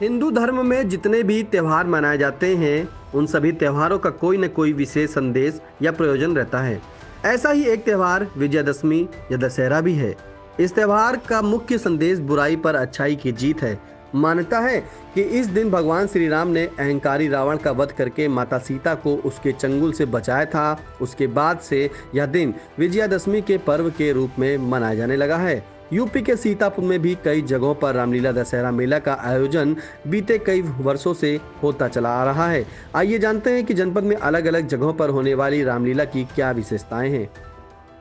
हिंदू धर्म में जितने भी त्यौहार मनाए जाते हैं उन सभी त्योहारों का कोई न कोई विशेष संदेश या प्रयोजन रहता है। ऐसा ही एक त्यौहार विजयादशमी या दशहरा भी है। इस त्यौहार का मुख्य संदेश बुराई पर अच्छाई की जीत है। मान्यता है कि इस दिन भगवान श्री राम ने अहंकारी रावण का वध करके माता सीता को उसके चंगुल से बचाया था। उसके बाद से यह दिन विजयादशमी के पर्व के रूप में मनाया जाने लगा है। यूपी के सीतापुर में भी कई जगहों पर रामलीला दशहरा मेला का आयोजन बीते कई वर्षों से होता चला आ रहा है। आइए जानते हैं कि जनपद में अलग अलग जगहों पर होने वाली रामलीला की क्या विशेषताएं हैं।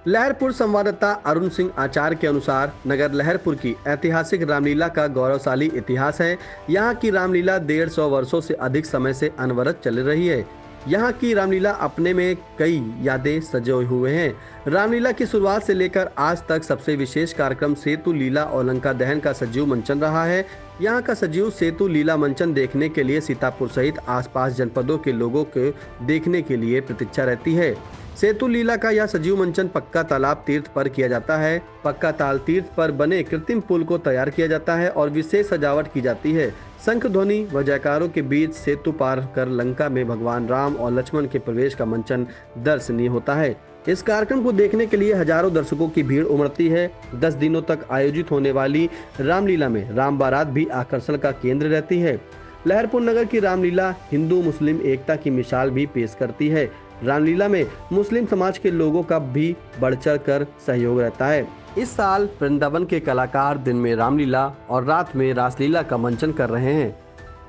लहरपुर संवाददाता अरुण सिंह आचार्य के अनुसार नगर लहरपुर की ऐतिहासिक रामलीला का गौरवशाली इतिहास है। यहाँ की रामलीला 150 वर्षों से अधिक समय से अनवरत चल रही है। यहाँ की रामलीला अपने में कई यादें सजे हुए हैं। रामलीला की शुरुआत से लेकर आज तक सबसे विशेष कार्यक्रम सेतु लीला और लंका दहन का सजीव मंचन रहा है। यहाँ का सजीव सेतु लीला मंचन देखने के लिए सीतापुर सहित आसपास जनपदों के लोगों को देखने के लिए प्रतीक्षा रहती है। सेतु लीला का यह सजीव मंचन पक्का तालाब तीर्थ पर किया जाता है। पक्का ताल तीर्थ पर बने कृत्रिम पुल को तैयार किया जाता है और विशेष सजावट की जाती है। शंख ध्वनि व जयकारों के बीच सेतु पार कर लंका में भगवान राम और लक्ष्मण के प्रवेश का मंचन दर्शनीय होता है। इस कार्यक्रम को देखने के लिए हजारों दर्शकों की भीड़ उमड़ती है। 10 दिनों तक आयोजित होने वाली रामलीला में राम बारात भी आकर्षण का केंद्र रहती है। लहरपुर नगर की रामलीला हिंदू मुस्लिम एकता की मिसाल भी पेश करती है। रामलीला में मुस्लिम समाज के लोगों का भी बढ़ चढ़ कर सहयोग रहता है। इस साल वृंदावन के कलाकार दिन में रामलीला और रात में रासलीला का मंचन कर रहे हैं।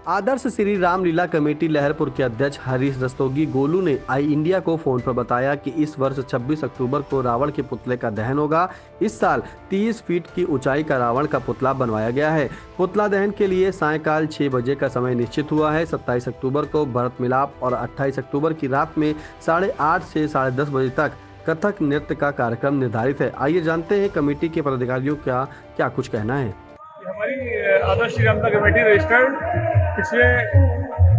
आदर्श श्री रामलीला कमेटी लहरपुर के अध्यक्ष हरीश रस्तोगी गोलू ने आई इंडिया को फोन पर बताया कि इस वर्ष 26 अक्टूबर को रावण के पुतले का दहन होगा। इस साल 30 फीट की ऊंचाई का रावण का पुतला बनवाया गया है। पुतला दहन के लिए सायंकाल 6 बजे का समय निश्चित हुआ है। 27 अक्टूबर को भरत मिलाप और 28 अक्टूबर की रात में 8:30 से 10:30 बजे तक कथक नृत्य का कार्यक्रम निर्धारित है। आइए जानते हैं कमेटी के पदाधिकारियों का क्या कुछ कहना है। हमारी आदर्श श्री रामलीला कमेटी रजिस्टर्ड पिछले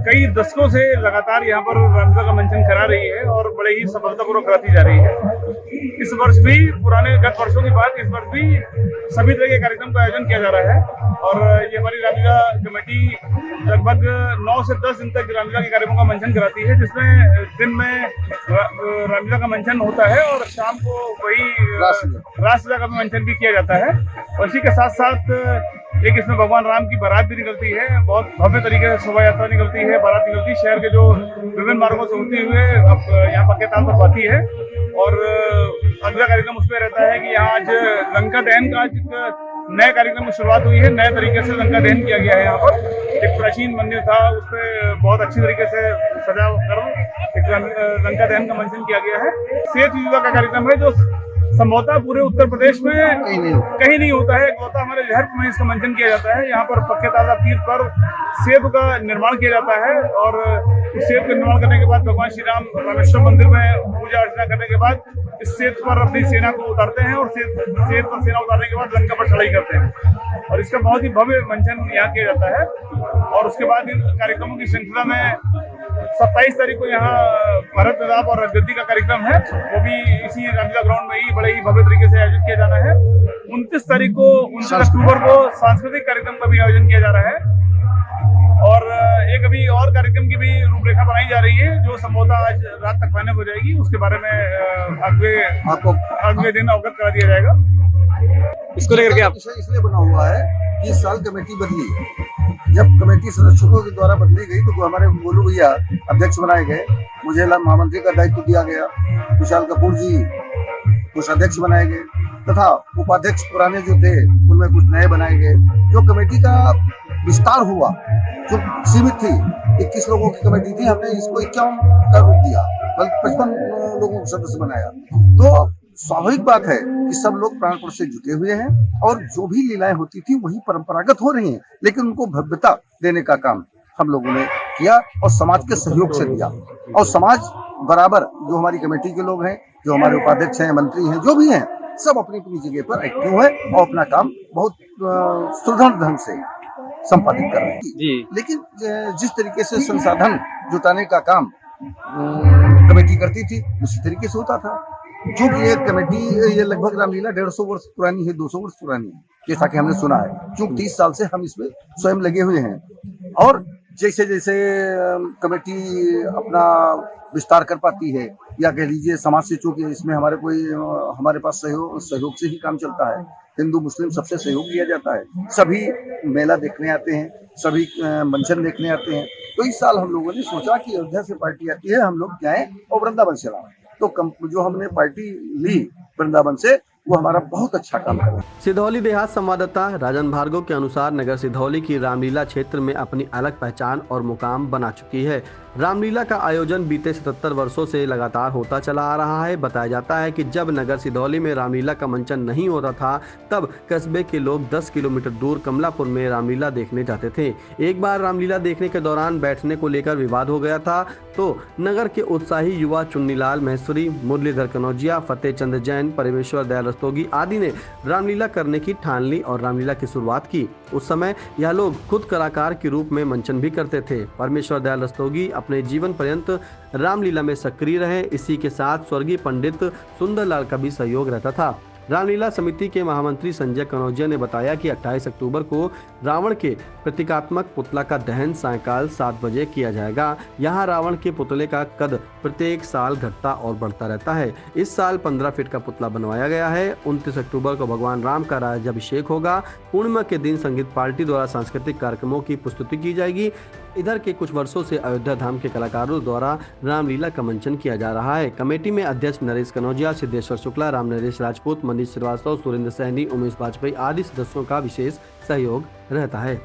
कई दशकों से लगातार यहाँ पर रामलीला का मंचन करा रही है और बड़े ही सफलतापूर्वक कराती जा रही है। इस वर्ष भी पुराने गत वर्षों की बात, इस वर्ष भी सभी तरह के कार्यक्रम का आयोजन किया जा रहा है और ये हमारी रामलीला कमेटी लगभग 9 से 10 दिन तक रामलीला के कार्यक्रमों का मंचन कराती है, जिसमें दिन में रामलीला का मंचन होता है और शाम को वही रासलीला का मंचन भी किया जाता है। और इसी के साथ साथ एक इसमें भगवान राम की बारात भी निकलती है। बहुत भव्य तरीके से शोभा यात्रा निकलती है, बारात निकलती है, शहर के जो विभिन्न मार्गों से होती हुए अब यहाँ पक्के ताल पर आती है। और अगला कार्यक्रम उसमें रहता है कि यहाँ आज लंका दहन का एक नए कार्यक्रम की शुरुआत हुई है। नए तरीके से लंका दहन किया गया है। यहाँ पर एक प्राचीन मंदिर था, उस पर बहुत अच्छी तरीके से सजा कर एक लंका दहन का मंचन किया गया है। सेतु लीला का कार्यक्रम है जो संभवतः पूरे उत्तर प्रदेश में कहीं नहीं होता है। एकलौता हमारे लहरपुर में इसका मंचन किया जाता है। यहाँ पर पक्के तालाब तीर्थ पर सेतु का निर्माण किया जाता है और उस सेतु का निर्माण करने के बाद भगवान श्री राम रामेश्वर मंदिर में पूजा अर्चना करने के बाद इस सेतु पर अपनी सेना को उतारते हैं और सेतु पर सेना उतारने के बाद लंका पर चढ़ाई करते हैं और इसका बहुत ही भव्य मंचन यहाँ किया जाता है। और उसके बाद इन कार्यक्रमों की श्रृंखला में 27 तारीख को यहाँ भरत मिलाप और गद्दी का कार्यक्रम है, वो भी इसी रामलीला ग्राउंड में ही बड़े ही भव्य तरीके से आयोजित किया जाना है। 29 तारीख को 29 अक्टूबर को सांस्कृतिक कार्यक्रम का भी आयोजन किया जा रहा है और एक अभी और कार्यक्रम की भी रूपरेखा बनाई जा रही है जो संभवतः आज रात तक फाइनल हो जाएगी। उसके बारे में अगले दिन अवगत करा दिया जाएगा। इसको लेकर के आप इसलिए बना हुआ है कि इस साल कमेटी बदली। जब कमेटी सदस्यों के द्वारा बदली गई तो हमारे गोलू भैया अध्यक्ष बनाए गए, मुझे महामंत्री का दायित्व दिया गया, विशाल कपूर जी कुछ अध्यक्ष बनाए गए तथा उपाध्यक्ष पुराने जो थे उनमें कुछ नए बनाए गए। जो कमेटी का विस्तार हुआ, जो सीमित थी 21 लोगों की कमेटी थी, हमने इसको 51 का रूप दिया, बल्कि 55 लोगों को सदस्य बनाया। तो स्वाभाविक बात है कि सब लोग प्राणपण से जुटे हुए हैं और जो भी लीलाएं होती थी वही परंपरागत हो रही हैं, लेकिन उनको भव्यता देने का काम हम लोगों ने किया और समाज के सहयोग से दिया। और समाज बराबर जो हमारी कमेटी के लोग हैं, जो हमारे उपाध्यक्ष हैं, मंत्री हैं, जो भी हैं, सब अपनी अपनी जगह पर एक्टिव है और अपना काम बहुत सुदृढ़ ढंग से संपादित कर रहे हैं। लेकिन जिस तरीके से संसाधन जुटाने का काम कमेटी करती थी उसी तरीके से होता था। चूंकि ये कमेटी ये लगभग रामलीला 150 वर्ष पुरानी है, 200 वर्ष पुरानी है, जैसा कि हमने सुना है। चूंकि 30 साल से हम इसमें स्वयं लगे हुए हैं और जैसे जैसे कमेटी अपना विस्तार कर पाती है या कह लीजिए समाज से, चूंकि इसमें हमारे पास सहयोग से ही काम चलता है। हिंदू मुस्लिम सबसे सहयोग किया जाता है। सभी मेला देखने आते हैं, सभी मंचन देखने आते हैं। तो इस साल हम लोगों ने सोचा कि अयोध्या से पार्टी आती है, हम लोग जाएं और वृंदावन से लाएं। तो जो हमने पार्टी ली वृंदावन से, वो हमारा बहुत अच्छा काम कर रहा है। सिधौली देहात संवाददाता राजन भार्गव के अनुसार नगर सिधौली की रामलीला क्षेत्र में अपनी अलग पहचान और मुकाम बना चुकी है। रामलीला का आयोजन बीते 77 वर्षों से लगातार होता चला आ रहा है। बताया जाता है कि जब नगर सिधौली में रामलीला का मंचन नहीं होता था, तब कस्बे के लोग 10 किलोमीटर दूर कमलापुर में रामलीला देखने जाते थे। एक बार रामलीला देखने के दौरान बैठने को लेकर विवाद हो गया था, तो नगर के उत्साही युवा चुन्नीलाल महेश्वरी, मुरलीधर कनौजिया, फतेह चंद जैन, परमेश्वर दयाल रस्तोगी आदि ने रामलीला करने की ठान ली और रामलीला की शुरुआत की। उस समय यह लोग खुद कलाकार के रूप में मंचन भी करते थे। परमेश्वर दयाल रस्तोगी अपने जीवन पर्यंत रामलीला में सक्रिय रहे। इसी के साथ स्वर्गीय पंडित सुंदरलाल का भी सहयोग रहता था। रामलीला समिति के महामंत्री संजय कनौजिया ने बताया कि 28 अक्टूबर को रावण के प्रतीकात्मक पुतला का दहन सायंकाल 7 बजे किया जाएगा। यहाँ रावण के पुतले का कद प्रत्येक साल घटता और बढ़ता रहता है। इस साल 15 फीट का पुतला बनवाया गया है। 29 अक्टूबर को भगवान राम का राज्याभिषेक होगा। पूर्णिमा के दिन संगीत पार्टी द्वारा सांस्कृतिक कार्यक्रमों की प्रस्तुति की जाएगी। इधर के कुछ वर्षों से अयोध्या धाम के कलाकारों द्वारा रामलीला का मंचन किया जा रहा है। कमेटी में अध्यक्ष नरेश कनौजिया, सिद्धेश्वर शुक्ला, राम नरेश राजपूत, मनीष श्रीवास्तव, सुरेंद्र सैनी, उमेश वाजपेयी आदि सदस्यों का विशेष सहयोग रहता है।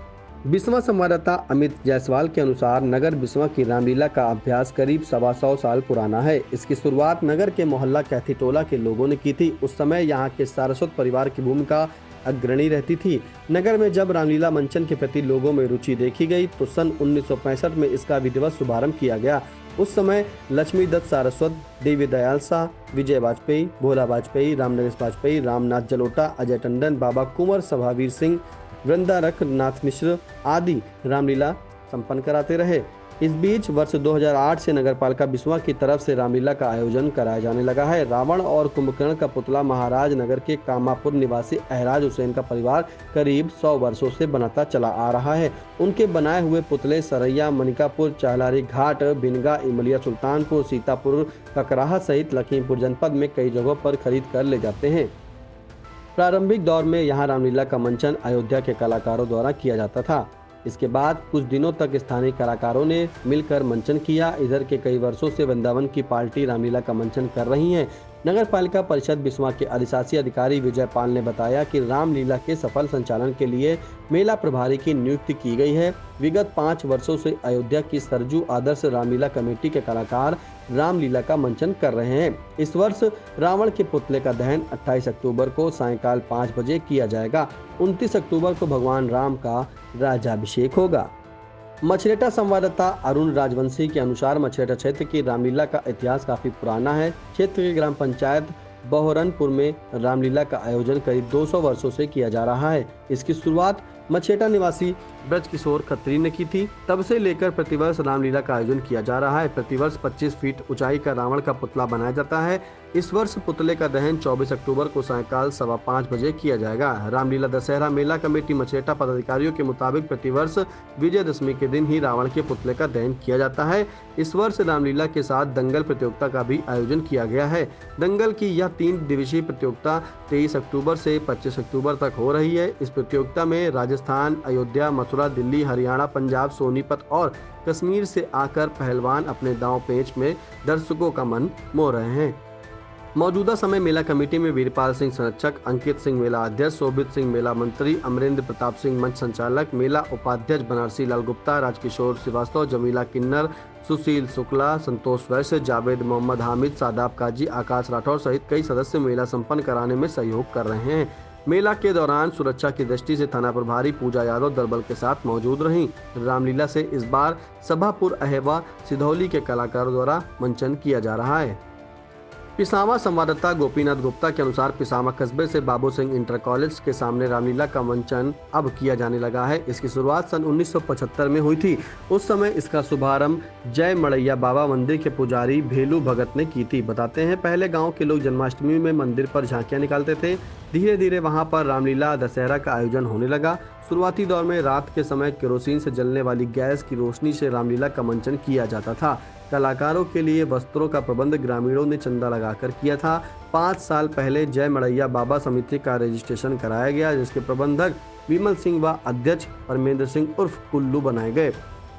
बिस्वा संवाददाता अमित जायसवाल के अनुसार नगर बिस्वा की रामलीला का अभ्यास करीब 125 साल पुराना है। इसकी शुरुआत नगर के मोहल्ला कैथी टोला के लोगों ने की थी। उस समय यहाँ के सारस्वत परिवार की भूमिका अग्रणी रहती थी। नगर में जब रामलीला मंचन के प्रति लोगों में रुचि देखी गई तो सन 1965 में इसका विधिवत शुभारंभ किया गया। उस समय लक्ष्मी दत्त सारस्वत, देवी दयाल शाह, विजय वाजपेयी, भोला वाजपेयी, राम नरेश वाजपेयी, रामनाथ जलोटा, अजय टंडन, बाबा कुंवर सभावीर सिंह, वृंदारक नाथ मिश्र आदि रामलीला संपन्न कराते रहे। इस बीच वर्ष 2008 से नगरपालिका बिस्वा की तरफ से रामलीला का आयोजन कराया जाने लगा है। रावण और कुंभकर्ण का पुतला महाराज नगर के कामापुर निवासी अहराज हुसैन का परिवार करीब 100 वर्षों से बनाता चला आ रहा है। उनके बनाए हुए पुतले सरैया, मनिकापुर, चाहलारी घाट, बिनगा, इमलिया सुल्तानपुर, सीतापुर, ककराहा सहित लखीमपुर जनपद में कई जगहों पर खरीद कर ले जाते हैं। प्रारंभिक दौर में यहाँ रामलीला का मंचन अयोध्या के कलाकारों द्वारा किया जाता था। इसके बाद कुछ दिनों तक स्थानीय कलाकारों ने मिलकर मंचन किया। इधर के कई वर्षों से वृंदावन की पार्टी रामलीला का मंचन कर रही है। नगर पालिका परिषद बिस्वा के अधिशासी अधिकारी विजय पाल ने बताया कि रामलीला के सफल संचालन के लिए मेला प्रभारी की नियुक्ति की गई है। विगत 5 वर्षों से अयोध्या की सरजू आदर्श रामलीला कमेटी के कलाकार रामलीला का मंचन कर रहे हैं। इस वर्ष रावण के पुतले का दहन 28 अक्टूबर को सायंकाल 5 बजे किया जाएगा। 29 अक्टूबर को भगवान राम का राज्याभिषेक होगा। मछरेटा संवाददाता अरुण राजवंशी के अनुसार मछरेटा क्षेत्र की रामलीला का इतिहास काफी पुराना है। क्षेत्र के ग्राम पंचायत बहोरनपुर में रामलीला का आयोजन करीब 200 वर्षों से किया जा रहा है। इसकी शुरुआत मछेटा निवासी ब्रज किशोर खत्री ने की थी। तब से लेकर प्रतिवर्ष रामलीला का आयोजन किया जा रहा है। प्रतिवर्ष 25 फीट ऊंचाई का रावण का पुतला बनाया जाता है। इस वर्ष पुतले का दहन 24 अक्टूबर को सायंकाल 5:15 बजे किया जाएगा। रामलीला दशहरा मेला कमेटी मछेटा पदाधिकारियों के मुताबिक प्रतिवर्ष विजयदशमी के दिन ही रावण के पुतले का दहन किया जाता है। इस वर्ष रामलीला के साथ दंगल प्रतियोगिता का भी आयोजन किया गया है। दंगल की यह 3 दिवसीय प्रतियोगिता 23 अक्टूबर से 25 अक्टूबर तक हो रही है। इस प्रतियोगिता में राजस्थान, अयोध्या, मथुरा, दिल्ली, हरियाणा, पंजाब, सोनीपत और कश्मीर से आकर पहलवान अपने दांव पेंच में दर्शकों का मन मोह रहे हैं। मौजूदा समय मेला कमेटी में वीरपाल सिंह संरक्षक, अंकित सिंह मेला अध्यक्ष, शोभित सिंह मेला मंत्री, अमरेंद्र प्रताप सिंह मंच संचालक, मेला उपाध्यक्ष बनारसी लाल गुप्ता, राजकिशोर श्रीवास्तव, जमीला किन्नर, सुशील शुक्ला, संतोष वैश्य, जावेद मोहम्मद हामिद, सादाब काजी, आकाश राठौर सहित कई सदस्य मेला संपन्न कराने में सहयोग कर रहे हैं। मेला के दौरान सुरक्षा की दृष्टि से थाना प्रभारी पूजा यादव दलबल के साथ मौजूद रहीं। रामलीला से इस बार सभापुर, अहेवा, सिधौली के कलाकारों द्वारा मंचन किया जा रहा है। पिसामा संवाददाता गोपीनाथ गुप्ता के अनुसार पिसामा कस्बे से बाबू सिंह इंटर कॉलेज के सामने रामलीला का मंचन अब किया जाने लगा है। इसकी शुरुआत सन 1975 में हुई थी। उस समय इसका शुभारंभ जय मड़ैया बाबा मंदिर के पुजारी भेलू भगत ने की थी। बताते हैं पहले गांव के लोग जन्माष्टमी में मंदिर पर झांकियां निकालते थे। धीरे धीरे वहां पर रामलीला दशहरा का आयोजन होने लगा। शुरुआती दौर में रात के समय केरोसिन से जलने वाली गैस की रोशनी से रामलीला का मंचन किया जाता था। कलाकारों के लिए वस्त्रों का प्रबंध ग्रामीणों ने चंदा लगाकर किया था। 5 साल पहले जय मड़ैया बाबा समिति का रजिस्ट्रेशन कराया गया, जिसके प्रबंधक विमल सिंह व अध्यक्ष परमेंद्र सिंह उर्फ कुल्लू बनाए गए।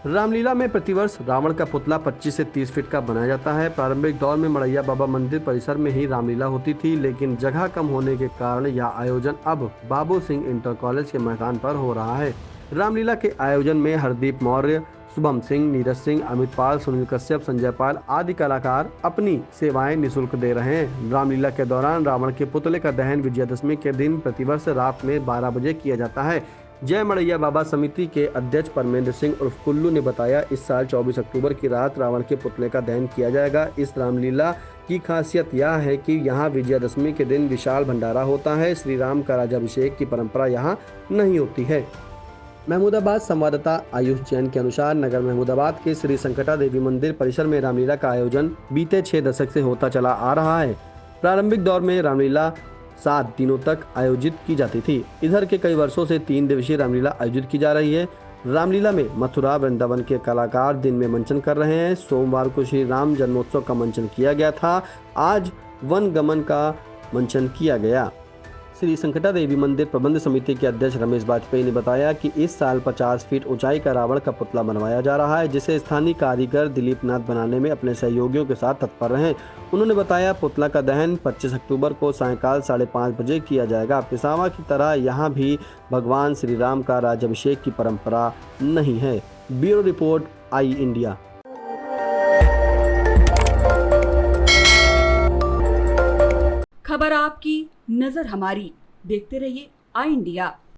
रामलीला में प्रतिवर्ष रावण का पुतला 25 से 30 फीट का बनाया जाता है। प्रारंभिक दौर में मड़ैया बाबा मंदिर परिसर में ही रामलीला होती थी, लेकिन जगह कम होने के कारण यह आयोजन अब बाबू सिंह इंटर कॉलेज के मैदान पर हो रहा है। रामलीला के आयोजन में हरदीप मौर्य, शुभम सिंह, नीरज सिंह, अमित पाल, सुनील कश्यप, संजय पाल आदि कलाकार अपनी सेवाएं निःशुल्क दे रहे हैं। रामलीला के दौरान रावण के पुतले का दहन विजयादशमी के दिन प्रतिवर्ष रात में 12 बजे किया जाता है। जय मड़ैया बाबा समिति के अध्यक्ष परमेंद्र सिंह उर्फ कुल्लू ने बताया, इस साल 24 अक्टूबर की रात रावण के पुतले का दहन किया जाएगा। इस रामलीला की खासियत यह है कि यहाँ विजयादशमी के दिन विशाल भंडारा होता है। श्री राम का राज्याभिषेक की परंपरा यहाँ नहीं होती है। महमूदाबाद संवाददाता आयुष जैन के अनुसार नगर महमूदाबाद के श्री संकटा देवी मंदिर परिसर में रामलीला का आयोजन बीते 6 दशक से होता चला आ रहा है। प्रारंभिक दौर में रामलीला 7 दिनों तक आयोजित की जाती थी। इधर के कई वर्षों से 3 दिवसीय रामलीला आयोजित की जा रही है। रामलीला में मथुरा वृंदावन के कलाकार दिन में मंचन कर रहे हैं। सोमवार को श्री राम जन्मोत्सव का मंचन किया गया था। आज वन गमन का मंचन किया गया। श्री संकटा देवी मंदिर प्रबंध समिति के अध्यक्ष रमेश वाजपेयी ने बताया कि इस साल 50 फीट ऊंचाई का रावण का पुतला बनवाया जा रहा है, जिसे स्थानीय कारीगर दिलीप नाथ बनाने में अपने सहयोगियों के साथ तत्पर रहे। उन्होंने बताया, पुतला का दहन 25 अक्टूबर को सायंकाल 5:30 बजे किया जाएगा। पिसामा की तरह यहाँ भी भगवान श्री राम का राज्याभिषेक की परंपरा नहीं है। ब्यूरो रिपोर्ट, आई इंडिया। खबर आपकी, नजर हमारी। देखते रहिए आई इंडिया।